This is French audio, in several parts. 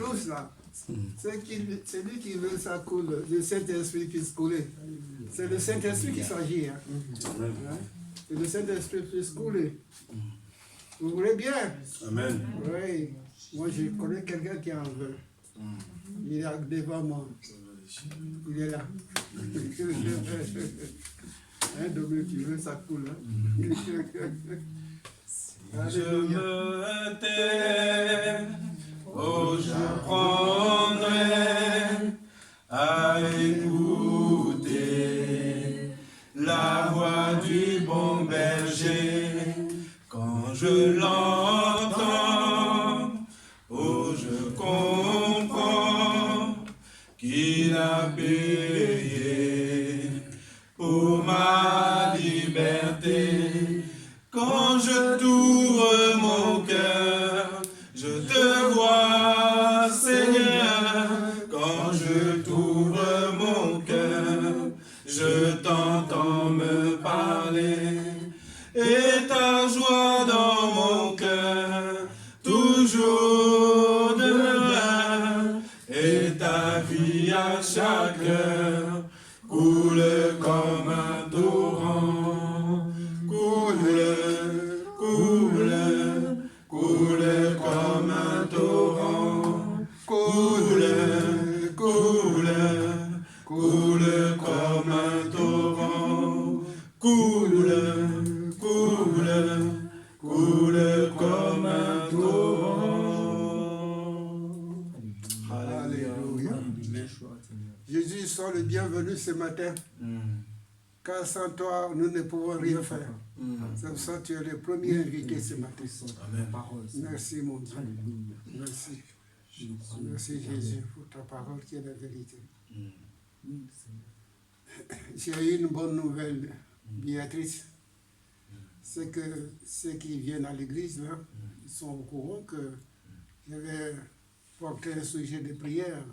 tous là. C'est lui qui veut ça coule, le Saint-Esprit puisse couler. C'est le Saint-Esprit qui s'agit. Hein. C'est le Saint-Esprit puisse couler. Vous voulez bien? Amen. Oui. Moi, je connais quelqu'un qui en veut. Il est là devant moi. Il est là. Un domaine qui veut, ça coule. Hein? Je me tais, oh je prendrai à écouter la voix du bon berger. Quand je l'entends, oh je comprends qu'il a payé pour ma liberté. Quand je t'ouvre mon cœur, je te vois, Seigneur. Quand je t'ouvre mon cœur, je t'entends me parler. Et ta joie dans mon cœur, toujours demeure. Et ta vie à chaque heure coule comme un torrent. Coule comme un torrent, coule comme un torrent, coule comme un torrent. Alléluia. Jésus, sois le bienvenu ce matin. Car sans toi, nous ne pouvons rien faire. C'est pour ça que tu es le premier invité ce matin. Amen. Merci mon Dieu. Merci. Merci Jésus pour ta parole qui est la vérité. J'ai une bonne nouvelle, Béatrice. C'est que ceux qui viennent à l'église, là, ils sont au courant que je vais porter un sujet de prière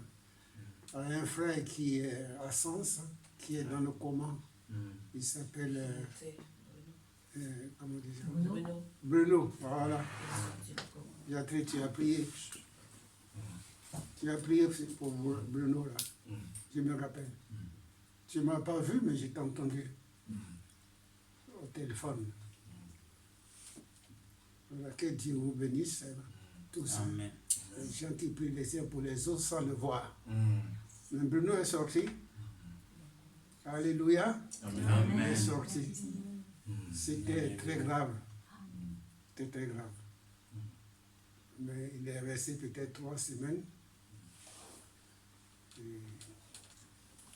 à un frère qui est à Sens, qui est dans le coma. Il s'appelle comment dire, Bruno. Voilà. Béatrice, tu as prié. Tu as prié pour Bruno là. Je me rappelle. Tu ne m'as pas vu, mais je t'ai entendu au téléphone. Voilà, que Dieu vous bénisse tous. Amen. Les gens qui prient les uns pour les autres sans le voir. Mais Bruno est sorti. Alléluia. Amen. Il est sorti. C'était très grave. C'était très grave. Mais il est resté peut-être 3 semaines. Et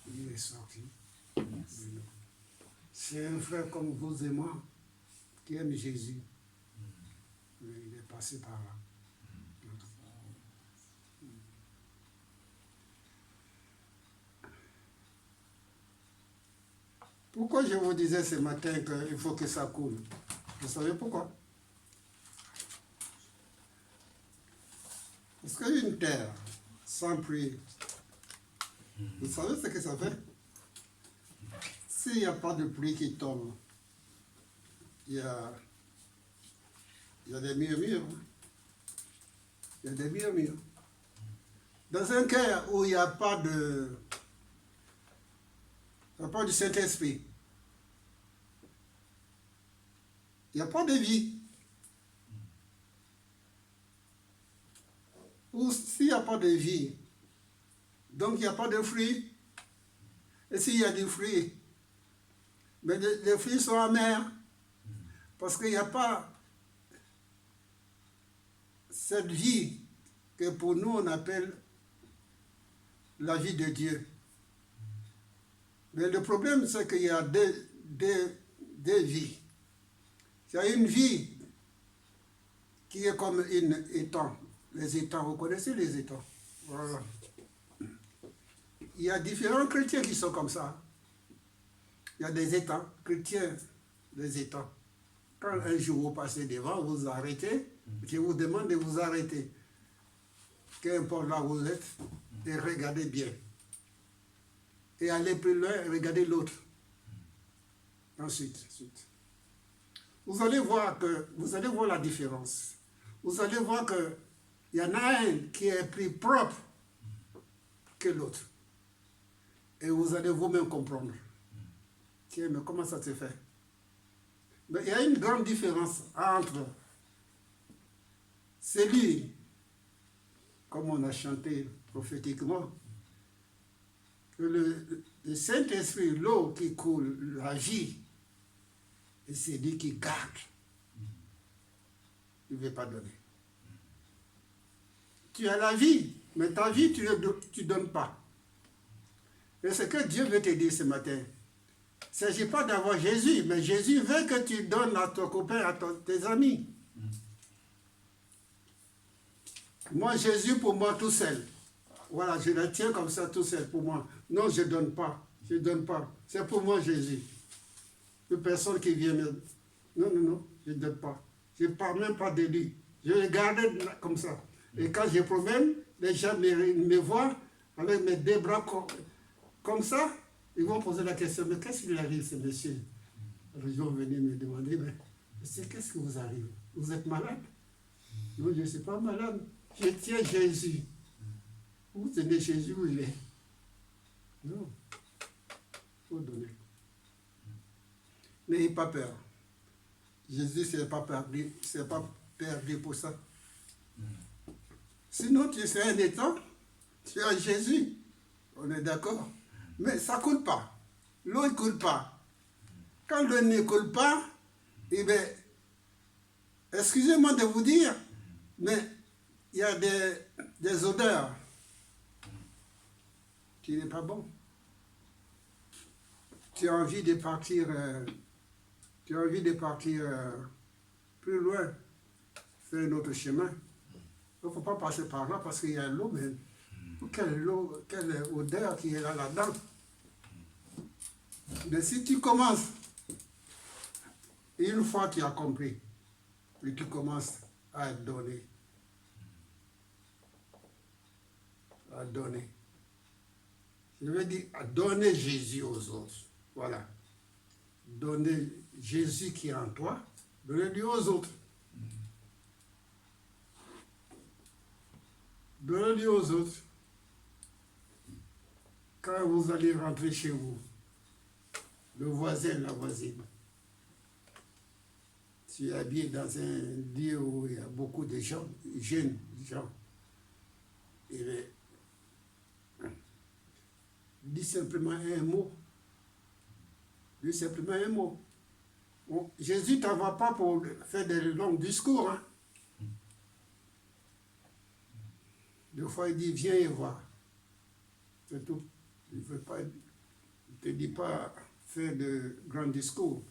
il est sorti. C'est un frère comme vous et moi qui aime Jésus. Mais il est passé par là. Pourquoi je vous disais ce matin qu'il faut que ça coule? Vous savez pourquoi? Parce qu'une terre sans pluie, vous savez ce que ça fait? S'il n'y a pas de pluie qui tombe, il y a des murmures. Il y a des murmures. Dans un cœur où il n'y a pas de... Il n'y a pas du Saint-Esprit. Il n'y a pas de vie. Ou s'il n'y a pas de vie, donc il n'y a pas de fruits. Et s'il y a des fruits, mais les fruits sont amers. Parce qu'il n'y a pas cette vie que pour nous on appelle la vie de Dieu. Mais le problème, c'est qu'il y a deux vies. Il y a une vie qui est comme un étang. Les étangs, vous connaissez les étangs? Voilà. Il y a différents chrétiens qui sont comme ça. Il y a des étangs, chrétiens, des étangs. Quand un jour vous passez devant, vous arrêtez, je vous demande de vous arrêter. Qu'importe là où vous êtes, et regardez bien. Et aller plus loin, regardez l'autre. Ensuite. Vous allez voir la différence. Vous allez voir que Il y en a un qui est plus propre que l'autre. Et vous allez vous-même comprendre. Tiens, mais comment ça se fait? Mais il y a une grande différence entre celui, comme on a chanté prophétiquement, que le Saint-Esprit, l'eau qui coule, la vie, et c'est lui qui garde. Il ne veut pas donner. Tu as la vie, mais ta vie, tu ne donnes pas. Et ce que Dieu veut te dire ce matin, il ne s'agit pas d'avoir Jésus, mais Jésus veut que tu donnes à ton copain, à tes amis. Moi, Jésus, pour moi, tout seul. Voilà, je le tiens comme ça, tout seul, pour moi. Non, je ne donne pas. Je ne donne pas. C'est pour moi, Jésus. Une personne qui vient me... Non, non, non, je ne donne pas. Je ne parle même pas de lui. Je le garde comme ça. Et quand j'ai problème, les gens me voient avec mes deux bras comme ça. Ils vont poser la question, mais qu'est-ce qui lui arrive, ce monsieur? Alors, ils vont venir me demander, mais qu'est-ce qui vous arrive? Vous êtes malade? Non, je ne suis pas malade. Je tiens Jésus. Vous tenez Jésus où il est? Non. Il faut donner. N'ayez pas peur. Jésus n'est pas perdu pour ça. Sinon, tu serais un étang, tu as Jésus. On est d'accord? Mais ça ne coule pas. L'eau ne coule pas. Quand l'eau ne coule pas, eh bien, excusez-moi de vous dire, mais il y a des odeurs qui n'est pas bon. Tu as envie de partir, plus loin, faire un autre chemin. Il ne faut pas passer par là parce qu'il y a l'eau, mais quelle odeur qui est là-dedans. Mais si tu commences, une fois tu as compris, et tu commences à donner. À donner. Je veux dire, à donner Jésus aux autres. Voilà. Donner Jésus qui est en toi, donner-lui aux autres. Donnez-lui aux autres. Quand vous allez rentrer chez vous, le voisin, la voisine, tu es habillé dans un lieu où il y a beaucoup de gens, jeunes gens, et dis simplement un mot. Dis simplement un mot. Bon, Jésus ne t'envoie pas pour faire des longs discours. Hein. Des fois, il dit, viens et vois. C'est tout. Il ne te dit pas faire de grands discours.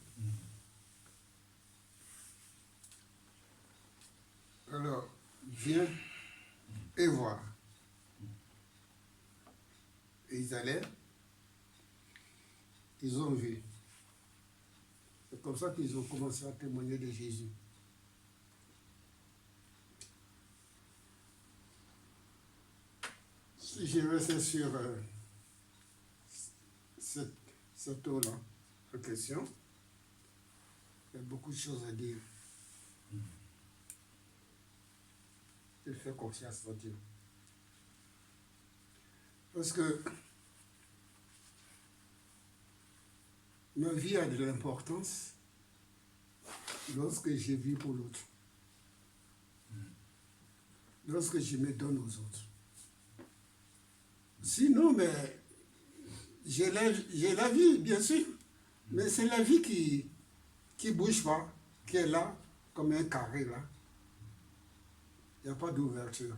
Alors, viens et vois. Et ils allèrent, ils ont vu. C'est comme ça qu'ils ont commencé à témoigner de Jésus. Si je restais sur cette eau-là, la question, il y a beaucoup de choses à dire. Je fais confiance à Dieu. Parce que ma vie a de l'importance lorsque je vis pour l'autre. Lorsque je me donne aux autres. Sinon, mais j'ai la vie, bien sûr, mais c'est la vie qui ne bouge pas, qui est là, comme un carré là. Il n'y a pas d'ouverture.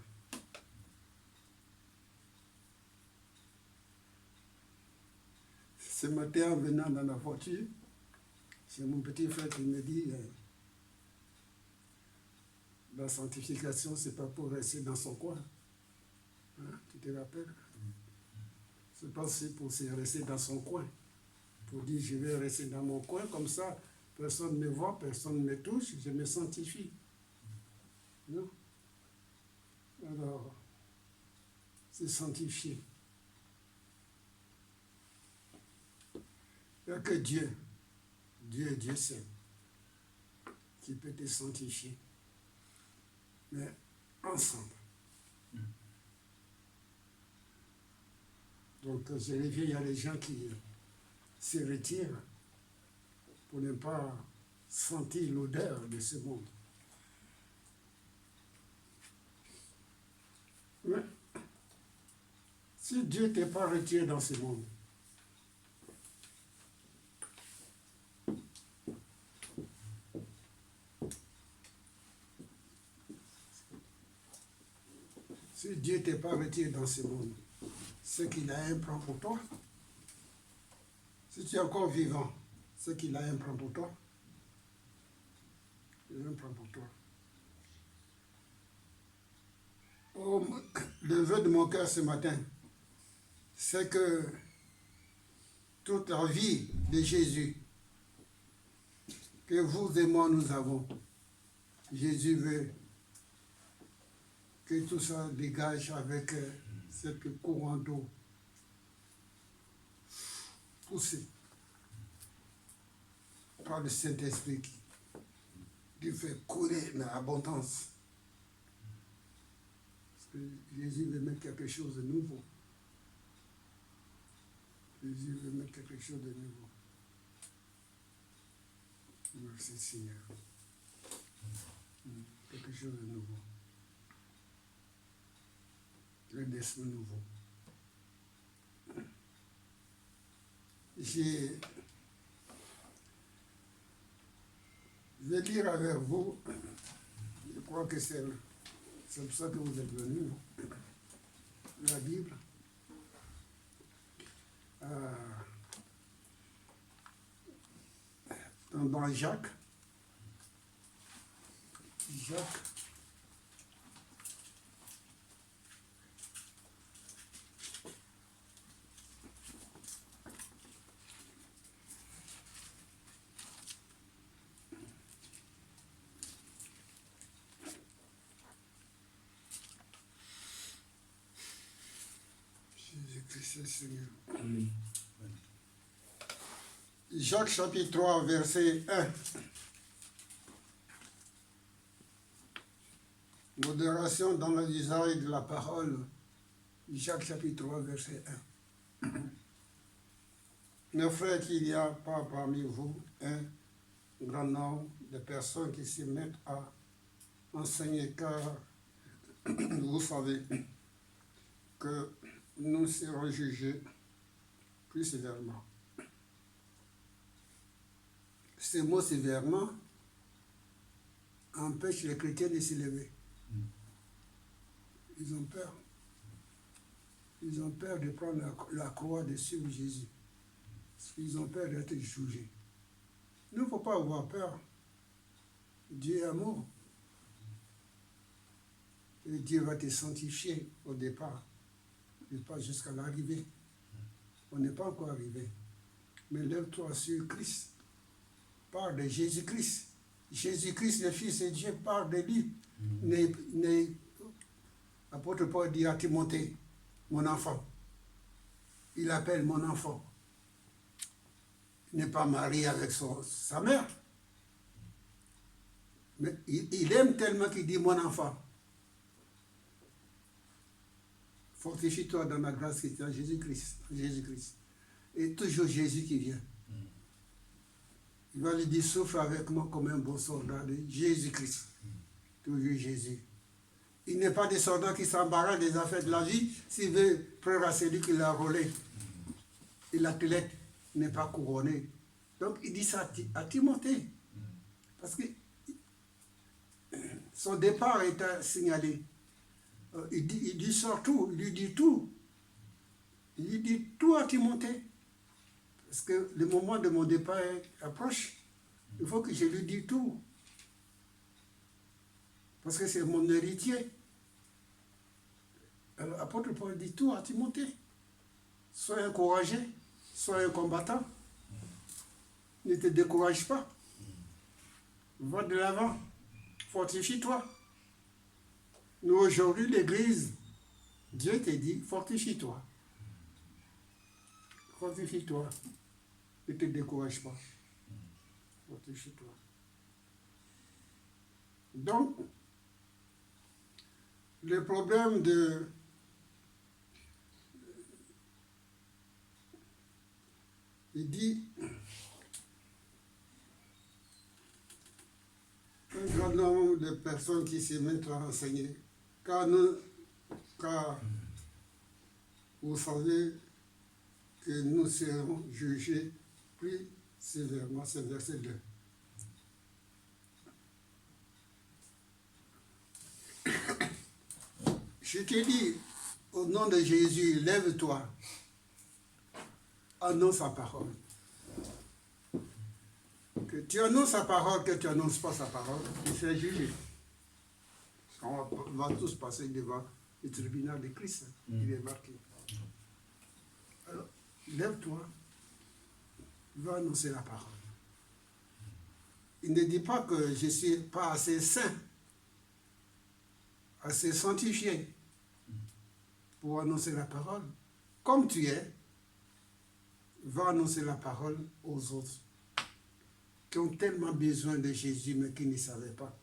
Ce matin, en venant dans la voiture, c'est mon petit frère qui me dit la sanctification, ce n'est pas pour rester dans son coin. Hein, tu te rappelles? C'est pas pour se rester dans son coin. Pour dire, je vais rester dans mon coin, comme ça, personne ne me voit, personne ne me touche, je me sanctifie. Non? Alors, c'est sanctifier. Il n'y a que Dieu seul, qui peut te sanctifier. Mais ensemble, Donc, je l'ai vu, il y a des gens qui se retirent pour ne pas sentir l'odeur de ce monde. Mais si Dieu ne t'est pas retiré dans ce monde, si Dieu ne t'est pas retiré dans ce monde, c'est qu'il a un plan pour toi. Si tu es encore vivant, c'est qu'il a un plan pour toi. Il a un plan pour toi. Oh, le vœu de mon cœur ce matin, c'est que toute la vie de Jésus, que vous et moi nous avons, Jésus veut que tout ça dégage avec cette courant d'eau poussée par le Saint-Esprit qui fait couler dans l'abondance. Parce que Jésus veut mettre quelque chose de nouveau. Jésus veut mettre quelque chose de nouveau. Merci Seigneur. Quelque chose de nouveau. Un esprit nouveau. Je vais lire avec vous, je crois que c'est pour ça que vous êtes venus, la Bible. Dans Jacques. Jésus-Christ, Seigneur. Amen. Jacques chapitre 3, verset 1. Modération dans l'usage de la parole. Jacques chapitre 3, verset 1. Ne frère qu'il n'y a pas parmi vous un grand nombre de personnes qui se mettent à enseigner, car vous savez que nous serons jugés plus sévèrement. Ce mot sévèrement empêche les chrétiens de s'élever. Ils ont peur. Ils ont peur de prendre la croix de suivre Jésus. Parce qu'ils ont peur d'être jugés. Il ne faut pas avoir peur. Dieu est amour. Et Dieu va te sanctifier au départ. Et pas jusqu'à l'arrivée. On n'est pas encore arrivé. Mais lève-toi sur Christ. Parle de Jésus-Christ. Jésus-Christ, le Fils de Dieu, parle de lui. L'apôtre Paul dit à Timothée, mon enfant. Il appelle mon enfant. Il n'est pas marié avec sa mère. Mais il aime tellement qu'il dit mon enfant. Fortifie-toi dans la grâce qui est en Jésus-Christ. Jésus-Christ. Et toujours Jésus qui vient. Il va lui dire, souffre avec moi comme un bon soldat de Jésus-Christ. Toujours Jésus. Il n'est pas des soldats qui s'embarrassent des affaires de la vie s'il veut prendre à celui qui l'a roulé. Et l'athlète n'est pas couronné. Donc il dit ça à Timothée. Parce que son départ est signalé. Il dit surtout, il lui dit tout. Il lui dit tout à Timothée. Parce que le moment de mon départ approche. Il faut que je lui dise tout. Parce que c'est mon héritier. Alors, l'apôtre Paul dit tout à Timothée. Sois encouragé, sois un combattant. Ne te décourage pas. Va de l'avant. Fortifie-toi. Nous, aujourd'hui, l'Église, Dieu te dit, fortifie-toi. Fortifie-toi. Ne te décourage pas. Fortifie-toi. Donc, le problème Il dit, un grand nombre de personnes qui se mettent à enseigner, car vous savez que nous serons jugés plus sévèrement, c'est verset 2. Je te dis, au nom de Jésus, lève-toi, annonce sa parole. Que tu annonces sa parole, que tu n'annonces pas sa parole, tu seras jugé. On va tous passer devant le tribunal de Christ, il est marqué. Alors, lève-toi, va annoncer la parole. Il ne dit pas que je ne suis pas assez saint, assez sanctifié pour annoncer la parole. Comme tu es, va annoncer la parole aux autres qui ont tellement besoin de Jésus mais qui ne savaient pas.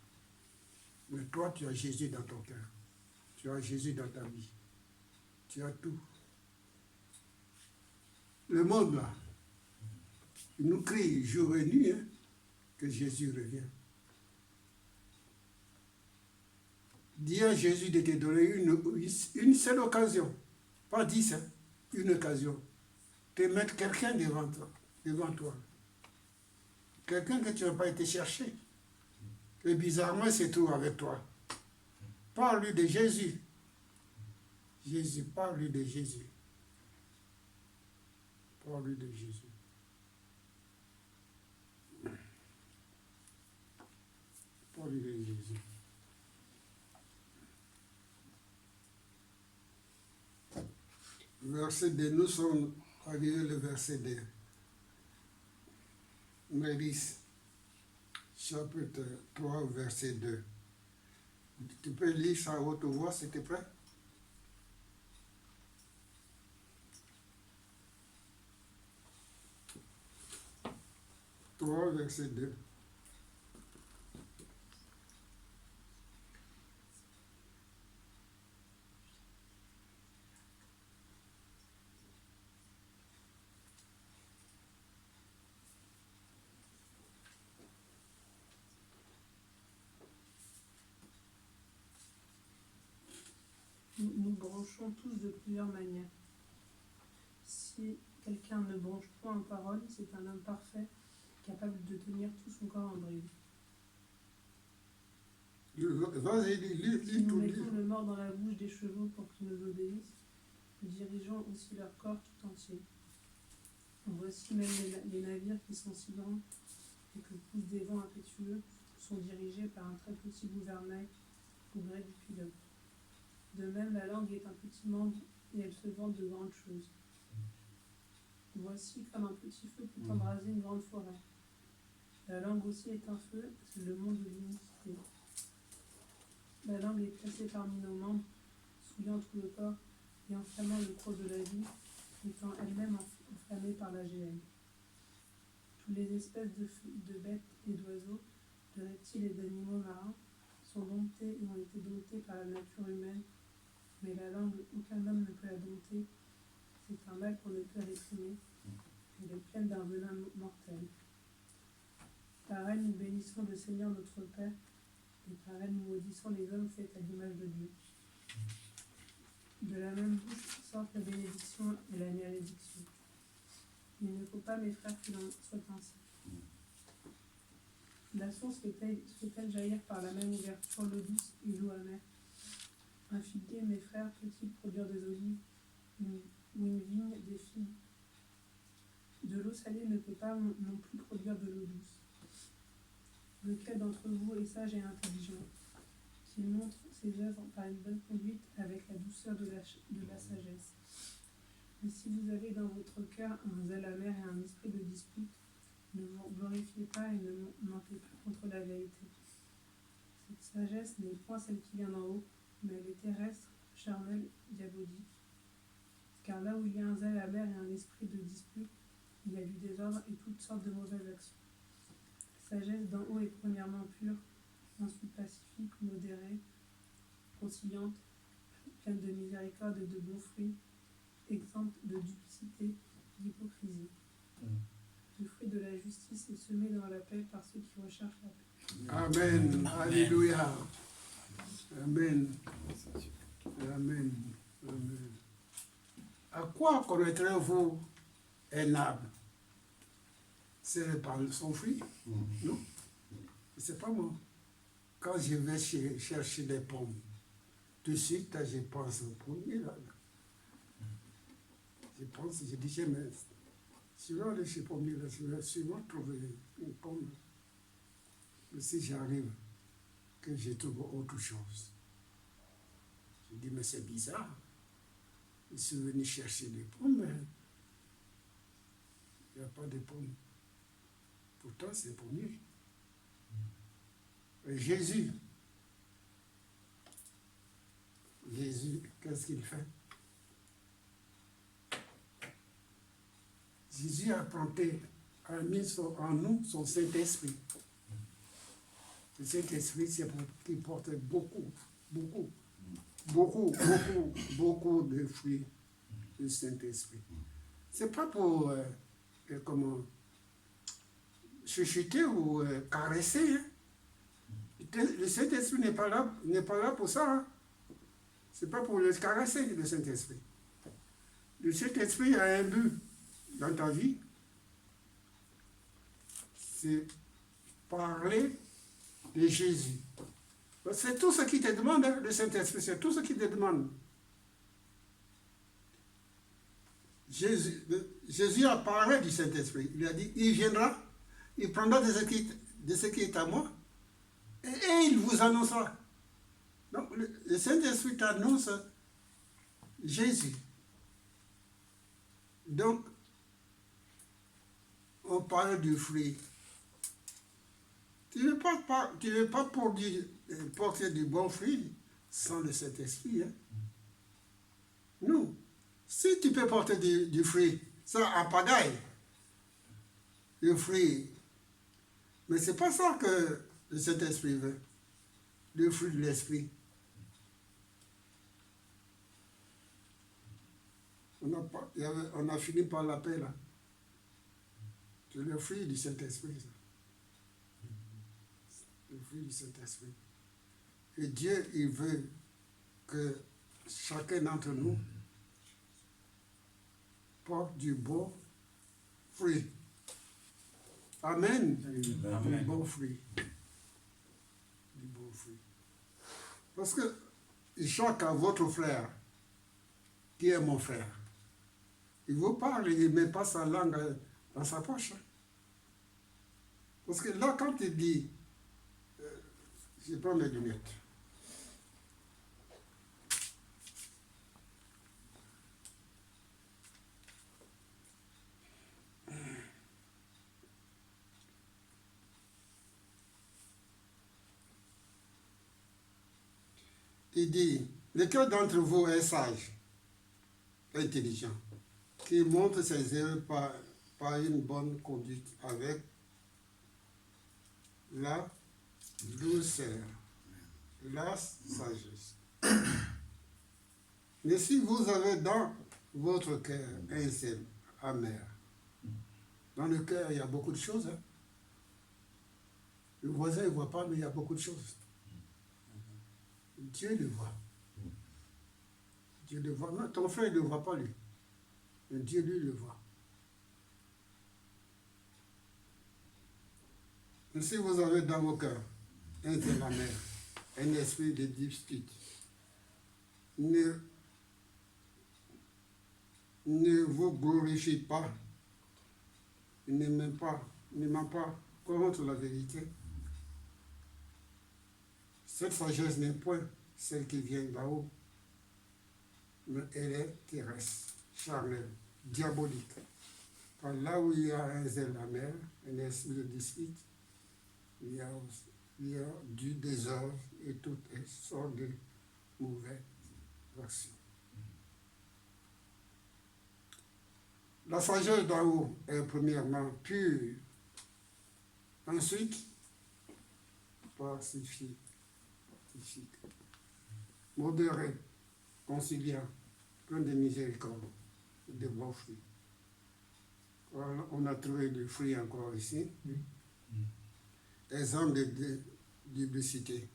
Mais toi, tu as Jésus dans ton cœur. Tu as Jésus dans ta vie. Tu as tout. Le monde là, il nous crie jour et nuit que Jésus revient. Dis à Jésus de te donner une seule occasion, pas 10, une occasion, de mettre quelqu'un devant toi. Quelqu'un que tu n'as pas été chercher. Et bizarrement, il se trouve avec toi. Parle-lui de Jésus. Jésus, parle-lui de Jésus. Parle-lui de Jésus. Parle-lui de Jésus. Verset 2, nous sommes arrivés au verset 2. Maëlys, chapitre 3, verset 2. Tu peux lire ça à haute voix, s'il te plaît? Verset 2. Nous branchons tous de plusieurs manières. Si quelqu'un ne branche point en parole, c'est un homme parfait, capable de tenir tout son corps en bride. Vas-y, lis Si nous tout. mettons le mort dans la bouche des chevaux pour qu'ils nous obéissent, nous dirigeons aussi leur corps tout entier. Voici même les navires qui sont si grands et que poussent des vents impétueux sont dirigés par un très petit gouvernail au gré du pilote. De même, la langue est un petit membre et elle se vante de grandes choses. Voici comme un petit feu peut embraser une grande forêt. La langue aussi est un feu, c'est le monde de l'iniquité. La langue est placée parmi nos membres, souillant tout le corps et enflammant le cours de la vie, étant elle-même enflammée par la géhenne. Toutes les espèces de bêtes et d'oiseaux, de reptiles et d'animaux marins sont domptés et ont été domptés par la nature humaine, mais la langue, aucun homme ne peut la dompter. C'est un mal qu'on ne peut réprimer. Elle est pleine d'un venin mortel. Par elle, nous bénissons le Seigneur notre Père, et par elle, nous maudissons les hommes faits à l'image de Dieu. De la même bouche sortent la bénédiction et la malédiction. Il ne faut pas, mes frères, qu'il en soit ainsi. La source fait-elle jaillir par la même ouverture l'eau douce et l'eau amère? Un figuier, mes frères, peut-il produire des olives, ou une vigne des figues? De l'eau salée ne peut pas non plus produire de l'eau douce. Lequel d'entre vous est sage et intelligent, qu'il montre ses œuvres par une bonne conduite avec la douceur de la sagesse? Mais si vous avez dans votre cœur un zèle amer et un esprit de dispute, ne vous glorifiez pas et ne mentez pas contre la vérité. Cette sagesse n'est point celle qui vient d'en haut, mais elle est terrestre, charnelle, diabolique. Car là où il y a un zèle amer et un esprit de dispute, il y a du désordre et toutes sortes de mauvaises actions. La sagesse d'en haut est premièrement pure, ensuite pacifique, modérée, conciliante, pleine de miséricorde et de bons fruits, exempte de duplicité, d'hypocrisie. du fruit de la justice et semé dans la paix par ceux qui recherchent la paix. Amen. Alléluia. Amen. Amen. Amen. À quoi connaîtrez-vous un arbre? C'est par son fruit? Non. C'est pas moi. Quand je vais chercher des pommes, tout de suite, je pense au premier là. Je dis jamais. Si je vais aller chez le pommier, là, je vais sûrement trouver une pomme. Mais si j'arrive, que je trouve autre chose, je dis, mais c'est bizarre. Je suis venu chercher des pommes, mais il n'y a pas de pommes. Pourtant, c'est pommier. Et Jésus, qu'est-ce qu'il fait? Jésus a mis en nous son Saint-Esprit. Le Saint-Esprit, c'est pour qu'il porte beaucoup de fruits du Saint-Esprit. C'est pas pour chuchoter ou caresser. Hein. Le Saint-Esprit n'est pas là pour ça. Hein. C'est pas pour le caresser, le Saint-Esprit. Le Saint-Esprit a un but dans ta vie. C'est parler de Jésus. C'est tout ce qu'il te demande, hein, le Saint-Esprit, c'est tout ce qu'il te demande. Jésus a parlé du Saint-Esprit. Il a dit, il viendra, il prendra de ce qui est à moi, et il vous annoncera. Donc, le Saint-Esprit t'annonce Jésus. Donc, on parle du fruit. Tu ne veux pas porter du bon fruit sans le Saint-Esprit. Hein? Non. Si tu peux porter du fruit, ça à pagaille, le fruit. Mais ce n'est pas ça que le Saint-Esprit veut. Le fruit de l'Esprit. On a fini par l'appeler là. C'est le fruit du Saint-Esprit. Le fruit du Saint-Esprit. Et Dieu, il veut que chacun d'entre nous porte du bon fruit. Amen. Amen. Du bon fruit. Du bon fruit. Parce que Jacques a votre frère, qui est mon frère. Il vous parle, il ne met pas sa langue dans sa poche. Parce que là, quand il dit, je prends mes lunettes. Il dit, lequel d'entre vous est sage, intelligent, qui montre ses erreurs par une bonne conduite avec la douceur, la sagesse. Mais si vous avez dans votre cœur un sel amer, dans le cœur il y a beaucoup de choses. Hein. Le voisin ne voit pas, mais il y a beaucoup de choses. Dieu le voit. Dieu le voit. Non, ton frère ne le voit pas lui. Mais Dieu lui le voit. Et si vous avez dans vos cœurs un tel amer, un esprit de dispute, ne vous glorifiez pas, ne ment pas contre la vérité. Cette sagesse n'est point celle qui vient d'en-haut, mais elle est terrestre, charnelle, diabolique. Car là où il y a un zèle amer, un esprit de dispute, il y a du désordre et toute sorte de mauvaises actions. La sagesse d'en haut est premièrement pure, ensuite pacifique, modérée, conciliant, plein de miséricorde et de bons fruits. Voilà, on a trouvé du fruit encore ici. Mm. Exemple de duplicité,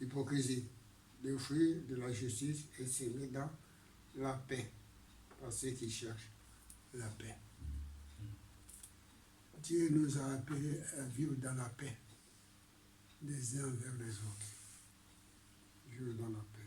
hypocrisie, le fruit de la justice est semé dans la paix, par ceux qui cherchent la paix. Dieu nous a appelés à vivre dans la paix, les uns vers les autres. Vivre dans la paix.